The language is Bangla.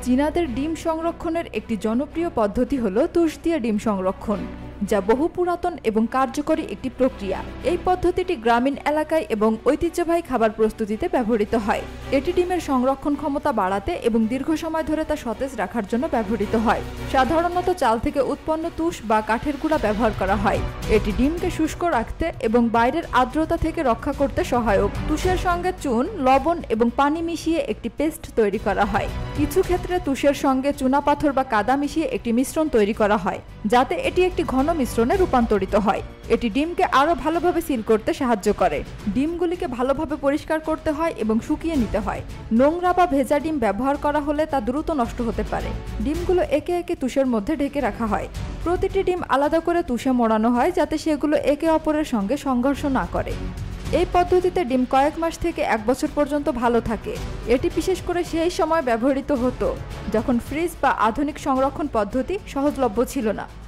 চীনাদের ডিম সংরক্ষণের একটি জনপ্রিয় পদ্ধতি হলো তুষ দিয়ে ডিম সংরক্ষণ, যা বহু পুরাতন এবং কার্যকরী একটি প্রক্রিয়া। এই পদ্ধতিটি গ্রামীণ এলাকায় এবং ঐতিহ্যবাহী খাবার প্রস্তুতিতে ব্যবহৃত হয়। এটি ডিমের সংরক্ষণ ক্ষমতা বাড়াতে এবং দীর্ঘ সময় ধরে তা সতেজ রাখার জন্য ব্যবহৃত হয়। সাধারণত চাল থেকে উৎপন্ন তুষ বা কাঠের গুঁড়া ব্যবহার করা হয়। এটি ডিমকে শুষ্ক রাখতে এবং বাইরের আর্দ্রতা থেকে রক্ষা করতে সহায়ক। তুষের সঙ্গে চুন, লবণ এবং পানি মিশিয়ে একটি পেস্ট তৈরি করা হয়। কিছু ক্ষেত্রে তুষের সঙ্গে চুনাপাথর বা কাদা মিশিয়ে একটি মিশ্রণ তৈরি করা হয়, যাতে এটি একটি ঘন মিশ্রণে রূপান্তরিত হয়। এটি ডিমকে আরও ভালোভাবে সিল করতে সাহায্য করে। ডিমগুলিকে ভালোভাবে পরিষ্কার করতে হয় এবং শুকিয়ে নিতে হয়। নোংরা বা ভেজা ডিম ব্যবহার করা হলে তা দ্রুত নষ্ট হতে পারে। ডিমগুলো একে একে তুষের মধ্যে ঢেকে রাখা হয়। প্রতিটি ডিম আলাদা করে তুষে মোড়ানো হয়, যাতে সেগুলো একে অপরের সঙ্গে সংঘর্ষ না করে। এই পদ্ধতিতে ডিম কয়েক মাস থেকে 1 বছর পর্যন্ত ভালো থাকে। এটি বিশেষ করে সেই সময় ব্যবহৃত হতো যখন ফ্রিজ বা আধুনিক সংরক্ষণ পদ্ধতি সহজলভ্য ছিল না।